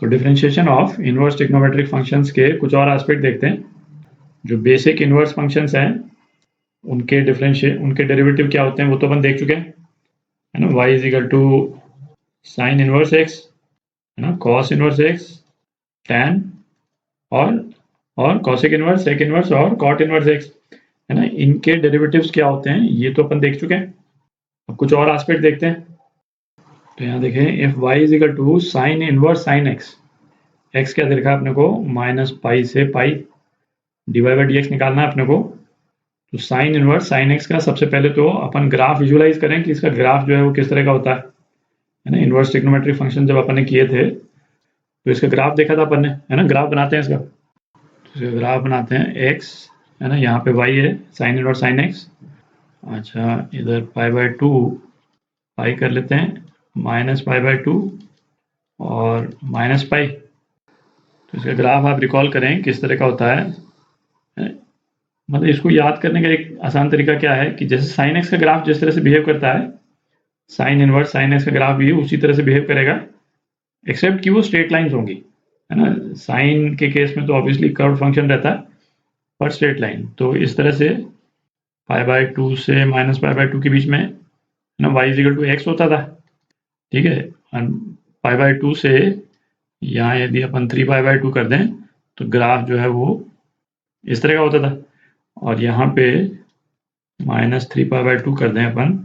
तो differentiation of inverse trigonometric functions के कुछ और एस्पेक्ट देखते हैं। जो बेसिक इनवर्स फंक्शंस हैं उनके डेरिवेटिव क्या होते हैं वो तो अपन देख चुके हैं, है ना। y is equal to sine inverse x, है ना, कॉस इनवर्स x, tan और कॉसेक इनवर्स, सेक इनवर्स और कॉट इनवर्स x, है ना। इनके डेरिवेटिव्स क्या होते हैं ये तो अपन देख चुके हैं। अब कुछ और एस्पेक्ट देखते हैं। तो यहाँ देखें, if y is equal to sine inverse sine x, x क्या दे रखा है अपने को, माइनस पाई से पाई, dy बाई डी एक्स निकालना है अपने को। तो साइन इनवर्स साइन x का सबसे पहले तो अपन ग्राफ विजुअलाइज करें कि इसका ग्राफ जो है वो किस तरह का होता है ना। इनवर्स ट्रिग्नोमेट्रिक फंक्शन जब अपन ने किए थे तो इसका ग्राफ देखा था अपन ने, है ना। ग्राफ बनाते हैं इसका, तो इसका ग्राफ बनाते हैं x, है ना, यहाँ पे y है साइन इनवर्स साइन x। अच्छा, इधर पाई बाई टू पाई कर लेते हैं, माइनस पाई बाई टू और माइनस पाई। तो इसका ग्राफ आप रिकॉल करें किस तरह का होता है। मतलब इसको याद करने का एक आसान तरीका क्या है कि जैसे साइन एक्स का ग्राफ जिस तरह से बिहेव करता है, साइन इनवर्स साइन एक्स का ग्राफ भी उसी तरह से बिहेव करेगा, एक्सेप्ट कि वो स्ट्रेट लाइन्स होंगी, है ना। साइन के केस में तो ऑब्वियसली कर्व फंक्शन रहता है पर स्ट्रेट लाइन। तो इस तरह से पाई बाई टू से माइनस पाई बाई टू के बीच में, है ना, y is equal to x होता था, ठीक है। पाई बाई टू से यहाँ यदि अपन 3 पाई बाई टू कर दें तो ग्राफ जो है वो इस तरह का होता था, और यहाँ पे -3 पाई बाई टू कर दें अपन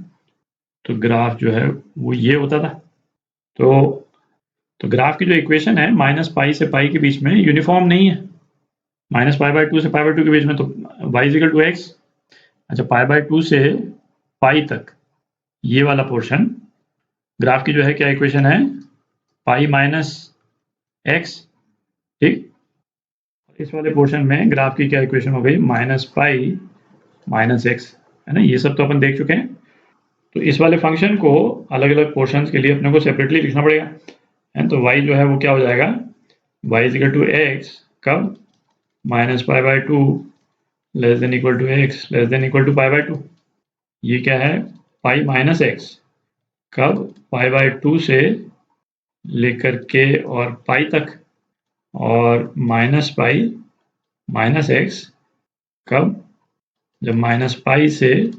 तो ग्राफ जो है वो ये होता था। तो ग्राफ की जो इक्वेशन है माइनस पाई से पाई के बीच में यूनिफॉर्म नहीं है। माइनस पाई बाई टू से पाई बाई टू के बीच में तो y is equal to x. अच्छा, पाई बाई टू से पाई तक ये वाला पोर्शन ग्राफ की जो है क्या इक्वेशन है, पाई माइनस एक्स, ठीक। इस वाले पोर्शन में ग्राफ की क्या इक्वेशन हो गई, माइनस पाई माइनस एक्स, है ना। ये सब तो अपन देख चुके हैं। तो इस वाले फंक्शन को अलग अलग पोर्शंस के लिए अपने को सेपरेटली लिखना पड़ेगा, है। तो y जो है वो क्या हो जाएगा, y is equal to X कब, minus pi by two less than equal to X less than equal to pi by two. ये क्या है, पाई माइनस एक्स कब, पाई बाई टू से लेकर के और पाई तक, और माइनस पाई माइनस एक्स कब, जब माइनस पाई से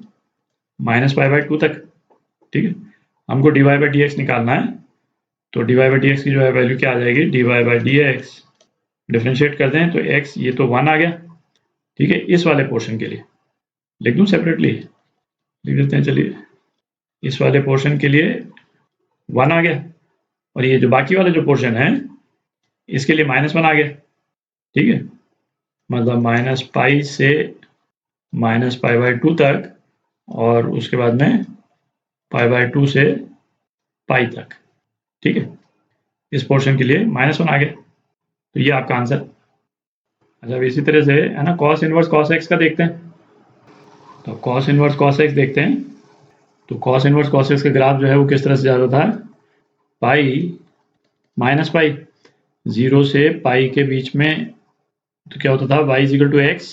माइनस पाई बाई टू तक, ठीक है। हमको d Y by D x निकालना है, तो D Y by D x की जो है वैल्यू क्या आ जाएगी, d Y by D x, differentiate करते हैं तो x ये तो 1 आ गया, ठीक है। इस वाले पोर्शन के लिए लिख दूं सेपरेटली, लिख देते हैं, चलिए। इस वाले पोर्शन के लिए 1 आ गया, और ये जो बाकी वाला जो पोर्शन है इसके लिए -1 आ गया, ठीक है। मतलब माइनस पाई से माइनस पाई बाई टू तक, और उसके बाद में पाई बाई टू से पाई तक, ठीक है। इस पोर्शन के लिए -1 आ गया, तो ये आपका आंसर। अच्छा, इसी तरह से, है ना, कॉस इनवर्स कॉस एक्स का देखते हैं। तो कॉस इनवर्स कॉस एक्स देखते हैं। तो कॉस इनवर्स कॉस एक्स का ग्राफ जो है वो किस तरह से जाता था, पाई माइनस पाई, 0 से पाई के बीच में तो क्या होता था, y is equal to x,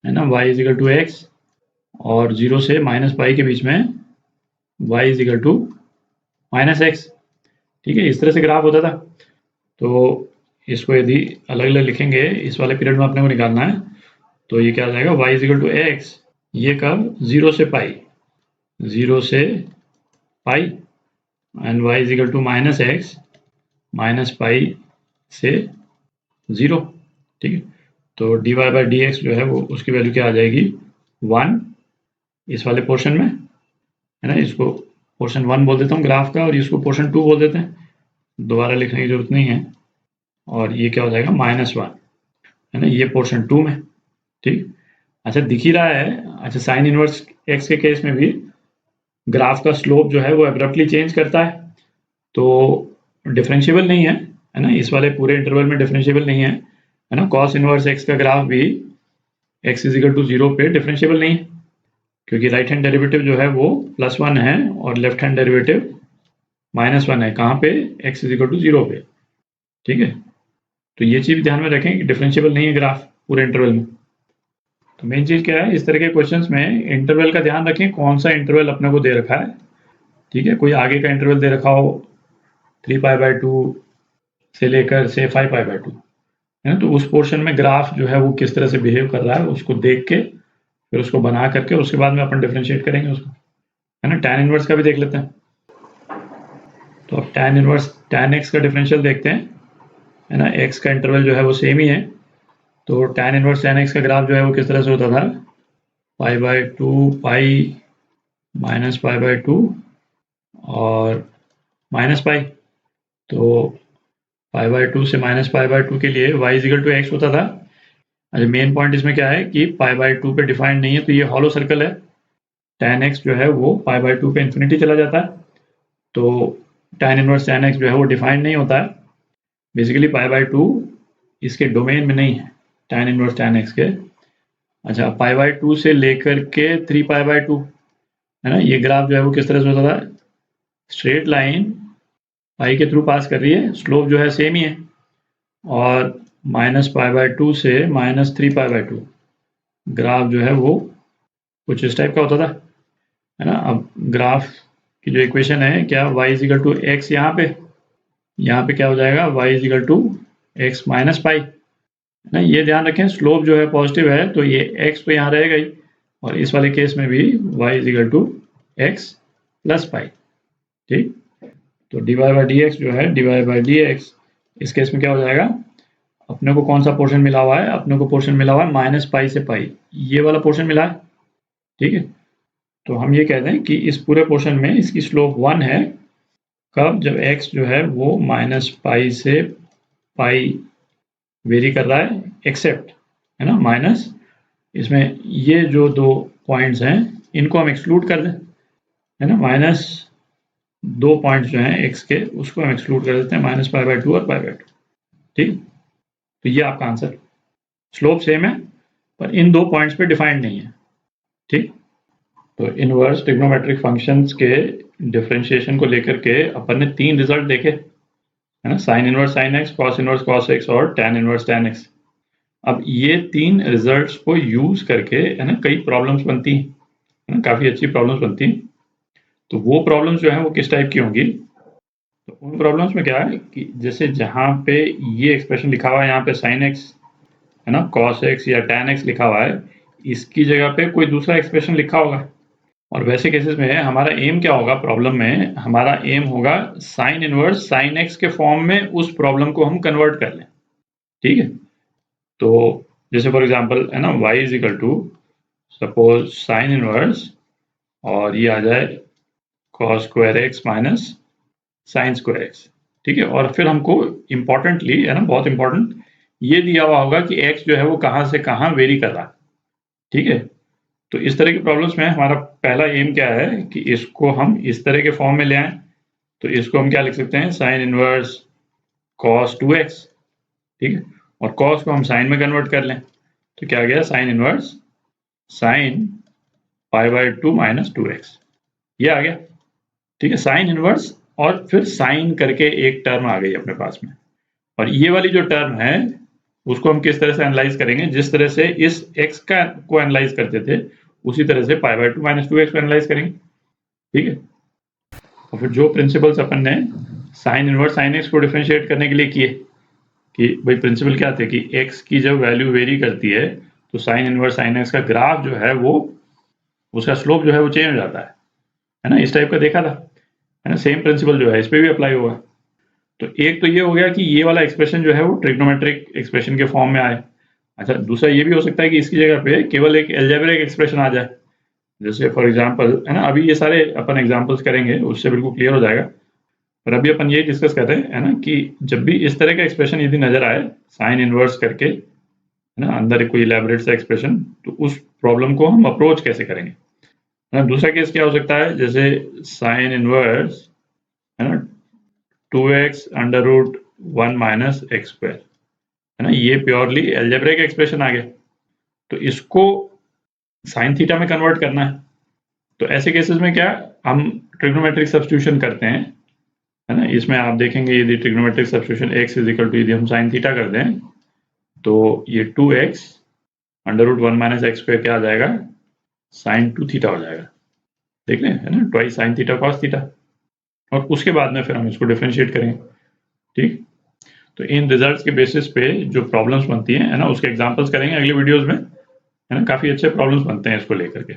है ना, y is equal to x, और 0 से माइनस पाई के बीच में y is equal to minus x, ठीक है। इस तरह से ग्राफ होता था। तो इसको यदि अलग अलग लिखेंगे, इस वाले पीरियड में अपने को निकालना है, तो ये क्या आ जाएगा, y is equal to X, ये कब, 0 से पाई, 0 से pi, and y is equal to minus X, minus pi से 0, ठीक है। तो D Y by D x जो है वो उसकी वैल्यू क्या आ जाएगी, 1 इस वाले पोर्शन में, है ना। इसको पोर्शन 1 बोल देता हूँ ग्राफ का, और इसको पोर्शन 2 बोल देते हैं, दोबारा लिखने की जरूरत नहीं है। और ये क्या हो जाएगा, -1, है ना, ये पोर्शन 2 में, ठीक। अच्छा, दिख ही रहा है। अच्छा, साइन इनवर्स एक्स के केस में भी ग्राफ का स्लोप जो है वो एब्रप्टली चेंज करता है, तो डिफरेंशिएबल नहीं है, है ना। इस वाले पूरे इंटरवल में डिफरेंशिएबल नहीं है ना। कॉस इनवर्स एक्स का ग्राफ भी x इज इक्वल टू 0 पे डिफरेंशिएबल नहीं है, क्योंकि राइट हैंड डेरिवेटिव जो है वो +1 है और लेफ्ट हैंड डेरिवेटिव -1 है। कहाँ पे, x इज इक्वल टू 0 पे, ठीक है। तो ये चीज़ ध्यान में रखें कि डिफरेंशिएबल नहीं है ग्राफ पूरे इंटरवल में। तो मेन चीज़ क्या है, इस तरह के क्वेश्चंस में इंटरवल का ध्यान रखें, कौन सा इंटरवल अपने को दे रखा है, ठीक है। कोई आगे का इंटरवल दे रखा हो 3 पाई बाई टू से लेकर से 5π/2 है ना। तो उस पोर्शन में ग्राफ जो है वो किस तरह से बिहेव कर रहा है उसको देख के फिर उसको बना करके उसके बाद में अपन डिफरेंशिएट करेंगे उसको, है ना। tan इनवर्स का भी देख लेते हैं। तो अब tan इनवर्स tan x का डिफरेंशियल देखते हैं, है ना। x का इंटरवल जो है वो सेम ही है। तो tan इनवर्स tan x का ग्राफ जो है वो किस तरह से होता था, π/2 पाई माइनस π/2 और माइनस पाई। तो π/2 से माइनस π/2 के लिए y इजिकल टू एक्स होता था। अच्छा, मेन पॉइंट इसमें क्या है कि π/2 पे डिफाइंड नहीं है, तो ये हॉलो सर्कल है। tan x जो है वो π/2 पे इन्फिनिटी चला जाता है। तो tan इनवर्स tan x जो है वो डिफाइंड नहीं होता है। बेसिकली π/2 इसके डोमेन में नहीं है tan इनवर्स tan x के। अच्छा, π/2 से लेकर के 3π/2, है ना। ये ग्राफ जो है वो किस तरह से होता था, स्ट्रेट लाइन पाई के थ्रू पास कर रही है, स्लोप जो है सेम ही है, और -π/2 से -3π/2 ग्राफ जो है वो कुछ इस टाइप का होता था, है ना। अब ग्राफ की जो इक्वेशन है क्या, y इजिकल टू एक्स, यहाँ पे क्या हो जाएगा, y is equal to x minus pi, है ना। ये ध्यान रखें स्लोप जो है पॉजिटिव है तो ये x तो यहाँ रहेगा ही, और इस वाले केस में भी y is equal to x plus pi, ठीक। तो dy बाई डी एक्स जो है dy बाई डी एक्स, इस केस में क्या हो जाएगा, अपने को कौन सा पोर्शन मिला हुआ है, अपने को पोर्शन मिला हुआ है माइनस पाई से पाई, ये वाला पोर्शन मिला है, ठीक है। तो हम ये कहते हैं कि इस पूरे पोर्शन में इसकी स्लोप 1 है, कब, जब x जो है वो माइनस पाई से पाई वेरी कर रहा है, एक्सेप्ट, है ना, माइनस, इसमें ये जो दो पॉइंट्स हैं इनको हम एक्सक्लूड कर दें, है ना। माइनस दो पॉइंट्स जो हैं x के उसको हम एक्सक्लूड कर देते हैं, -π/2 और π/2, ठीक। तो ये आपका आंसर, स्लोप सेम है पर इन दो पॉइंट्स पे डिफाइंड नहीं है, ठीक। तो इनवर्स ट्रिग्नोमेट्रिक फंक्शंस के डिफरेंशिएशन को लेकर के अपन ने 3 रिजल्ट देखे, है ना, sign inverse sine x, cos inverse cos x और tan इनवर्स tan एक्स। अब ये 3 रिजल्ट्स को यूज करके, है ना, कई प्रॉब्लम्स बनती हैं, है ना, काफ़ी अच्छी प्रॉब्लम्स बनती हैं। तो वो प्रॉब्लम्स जो हैं वो किस टाइप की होंगी, तो उन प्रॉब्लम्स में क्या है कि जैसे जहाँ पे ये एक्सप्रेशन लिखा हुआ है, यहाँ पे साइन एक्स, है ना, कॉस एक्स या tan एक्स लिखा हुआ है, इसकी जगह पे कोई दूसरा एक्सप्रेशन लिखा होगा। और वैसे केसेस में हमारा एम क्या होगा, प्रॉब्लम में हमारा एम होगा साइन इनवर्स साइन एक्स के फॉर्म में उस प्रॉब्लम को हम कन्वर्ट कर लें, ठीक है। तो जैसे फॉर एग्जांपल, है ना, y is equal to suppose sine inverse और ये आ जाए cos square x minus sine square x, ठीक है। और फिर हमको इम्पोर्टेंटली, है ना, बहुत इंपॉर्टेंट, ये दिया हुआ होगा कि x जो है वो कहाँ से कहाँ वेरी कर रहा है, ठीक है। तो इस तरह की प्रॉब्लम्स में हमारा पहला एम क्या है कि इसको हम इस तरह के फॉर्म में ले आएं। तो इसको हम क्या लिख सकते हैं, साइन इनवर्स कॉस 2x, ठीक है, और कॉस को हम साइन में कन्वर्ट कर लें, तो क्या आ गया, sign inverse sign π/2 minus 2x, ये आ गया, ठीक है। साइन इनवर्स और फिर साइन करके एक टर्म आ गई अपने पास में, और ये वाली जो टर्म है उसको हम किस तरह से एनालाइज करेंगे, जिस तरह से इस x का को एनालाइज करते थे उसी तरह से π/2 माइनस 2x को एनालाइज करेंगे, ठीक है। और फिर जो प्रिंसिपल्स अपन ने साइन इनवर्स साइन एक्स को डिफरेंशिएट करने के लिए किए, कि भाई प्रिंसिपल क्या थे कि x की जब वैल्यू वेरी करती है तो साइन इनवर्स साइन एक्स का ग्राफ जो है वो, उसका स्लोप जो है वो चेंज हो जाता है ना, इस टाइप का देखा था, है ना। सेम प्रिंसिपल जो है इस पे भी अप्लाई होगा। तो एक तो ये हो गया कि ये वाला एक्सप्रेशन जो है वो ट्रिग्नोमेट्रिक एक्सप्रेशन के फॉर्म में आए। अच्छा, दूसरा ये भी हो सकता है कि इसकी जगह पे केवल एक एल्जेब्रिक एक्सप्रेशन आ जाए, जैसे फॉर एग्जांपल, है ना, अभी ये सारे अपन एग्जांपल्स करेंगे उससे बिल्कुल क्लियर हो जाएगा, पर अभी अपन ये डिस्कस कर रहे हैं, है ना, कि जब भी इस तरह का एक्सप्रेशन यदि नजर आए साइन इनवर्स करके, है ना, अंदर कोई इलैबोरेट सा एक्सप्रेशन, तो उस प्रॉब्लम को हम अप्रोच कैसे करेंगे, है ना। दूसरा केस क्या हो सकता है, जैसे साइन इनवर्स, है ना, 2x under root 1 minus x square, है ना, ये प्योरली एल्जेब्रिक एक्सप्रेशन आ गया, तो इसको साइन थीटा में कन्वर्ट करना है। तो ऐसे केसेस में क्या हम ट्रिग्नोमेट्रिक सब्स्टिट्यूशन करते हैं, है ना। इसमें आप देखेंगे यदि trigonometric substitution x is equal to यदि हम साइन थीटा कर दें तो ये 2x under root 1 minus x square क्या आ जाएगा, साइन 2 थीटा हो जाएगा, देख लें, है ना, twice sine theta cos theta, और उसके बाद में फिर हम इसको डिफरेंशिएट करेंगे, ठीक। तो इन रिजल्ट्स के बेसिस पे जो प्रॉब्लम्स बनती है ना, उसके एग्जांपल्स करेंगे अगले वीडियोस में, है ना। काफी अच्छे प्रॉब्लम्स बनते हैं इसको लेकर के,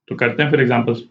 तो करते हैं फिर एग्जांपल्स।